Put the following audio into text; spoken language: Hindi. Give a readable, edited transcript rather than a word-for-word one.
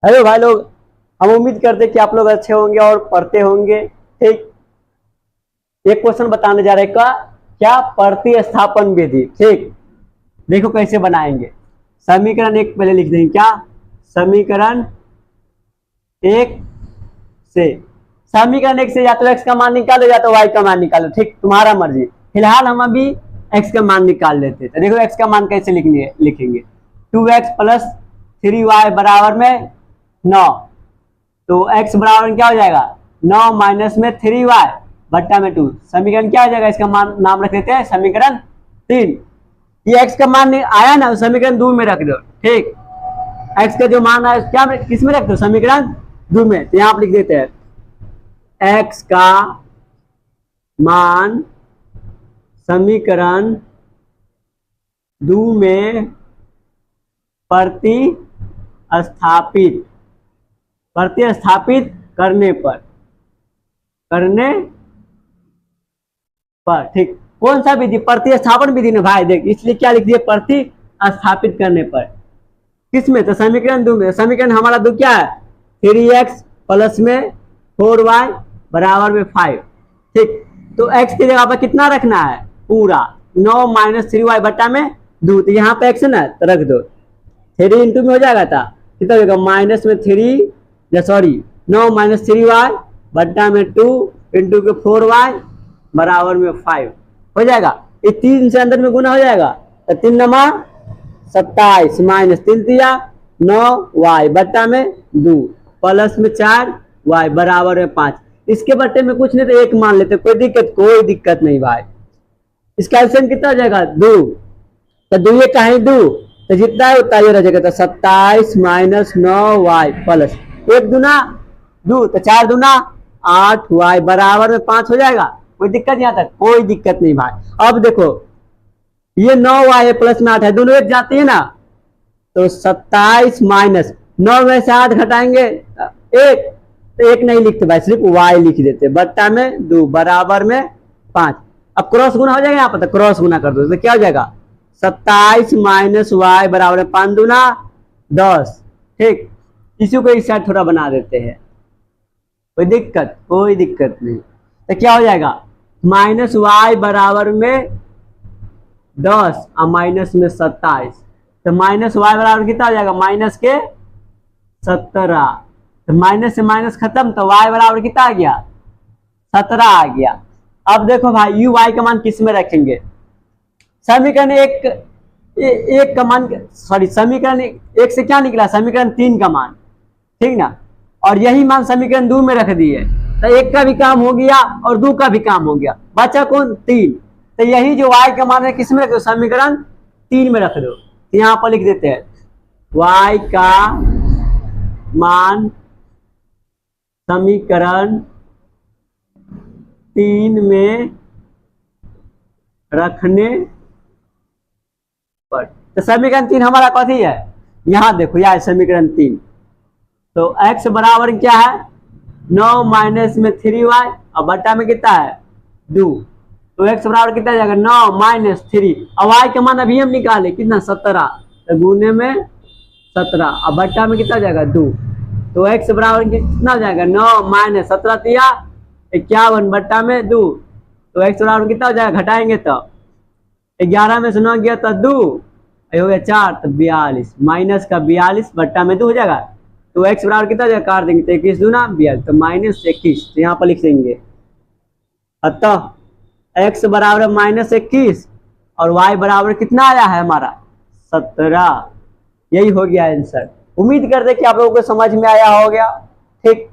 हेलो भाई लोग, हम उम्मीद करते हैं कि आप लोग अच्छे होंगे और पढ़ते होंगे। ठीक, एक क्वेश्चन बताने जा रहे हैं का क्या प्रतिस्थापन विधि। ठीक, देखो कैसे बनाएंगे। समीकरण एक पहले लिख देंगे। क्या समीकरण एक से समीकरण एक से या तो एक्स का मान निकालो या तो वाई का मान निकालो। ठीक, तुम्हारा मर्जी। फिलहाल हम अभी एक्स का मान निकाल लेते हैं। तो देखो एक्स का मान कैसे लिखेंगे। 2x प्लस 3y बराबर में 9। तो x बराबर क्या हो जाएगा 9 माइनस में 3y बट्टा में 2। समीकरण क्या हो जाएगा, इसका मान नाम रख देते हैं समीकरण 3। ये x का मान आया ना, समीकरण 2 में रख दो। ठीक, x का जो मान आया क्या किस में रख दो, समीकरण 2 में। तो यहां पर लिख देते हैं x का मान समीकरण 2 में प्रतिस्थापित करने पर ठीक, कौन सा विधि, प्रतिस्थापन विधि ने भाई। देख इसलिए क्या लिख दिए, प्रतिस्थापित करने पर। किसमें, तो समीकरण 2 में। समीकरण हमारा 2 क्या है 3x प्लस में 4y बराबर में 5। ठीक, तो x की जगह पर कितना रखना है, पूरा 9 माइनस 3y बट्टा में 2। तो यहाँ पे x है ना, तो रख दो 3 इंटू में हो जाएगा था कितना होगा माइनस में 9 माइनस 3y बट्टा में 2 इंटू के 4y बराबर में 5 हो जाएगा। ये 3 से अंदर में गुना हो जाएगा। तो 3 नमा 27 माइनस 3 दिया 9y बट्टा में 2 प्लस में 4y बराबर में 5। इसके बट्टे में कुछ नहीं तो एक मान लेते, कोई दिक्कत नहीं भाई। इसका एलसीएम कितना हो जाएगा 2। तो 2 कहीं 2 तो जितना है उतना ही रह जाएगा। तो 27 माइनस 9y प्लस 1 दूना 2 तो 4 दूना 8y बराबर में 5 हो जाएगा। कोई दिक्कत यहाँ तक, कोई दिक्कत नहीं भाई। अब देखो ये 9y है प्लस में 8 है, दोनों एक जाती है ना। तो 27 माइनस 9 में से 8 घटाएंगे 1, तो 1 नहीं लिखते भाई, सिर्फ y लिख देते बट्टा में 2 बराबर में 5। अब क्रॉस गुना हो जाएगा यहाँ पर, तो क्रॉस गुना कर दो तो क्या हो जाएगा 27 माइनस वाई बराबर 5 दूना 10। ठीक, इसी को इस साइड थोड़ा बना देते हैं, कोई दिक्कत नहीं। तो क्या हो जाएगा माइनस वाई बराबर में 10 और माइनस में 27। तो माइनस वाई बराबर कितना हो जाएगा माइनस के 17। तो माइनस से माइनस खत्म, तो वाई बराबर कितना आ गया 17 आ गया। अब देखो भाई यू वाई का मान किस में रखेंगे, समीकरण एक का मान, सॉरी समीकरण एक से क्या निकला समीकरण 3 का मान। ठीक ना, और यही मान समीकरण 2 में रख दिए। तो 1 का भी काम हो गया और 2 का भी काम हो गया, बचा कौन 3। तो यही जो y का मान है किस में रख दो, समीकरण 3 में रख दो। तो यहाँ पर लिख देते हैं y का मान समीकरण 3 में रखने पर। तो समीकरण 3 हमारा कथी है, यहाँ देखो यह है समीकरण 3। तो x बराबर क्या है 9 माइनस में 3y और बट्टा में कितना है 2। तो x बराबर कितना जाएगा 9 माइनस 3 और y का मान अभी हम निकाले कितना 17। तो गुने में 17 और बट्टा में कितना जाएगा 2। तो x बराबर कितना हो जाएगा 9 माइनस 17 दिया 51 बट्टा में 2। तो x बराबर कितना हो जाएगा, घटाएंगे तो 11 में से 9 गया तो 2 हो गया 4, तो 42 माइनस का 42 बट्टा में 2 हो जाएगा। तो x बराबर कितना हो जाएगा, काट देंगे तो 21 दूना 42, तो माइनस 21। तो यहाँ पर लिख देंगे अतः x बराबर माइनस 21 और y बराबर कितना आया है हमारा 17। यही हो गया आंसर। उम्मीद करते कि आप लोगों को समझ में आया हो गया। ठीक,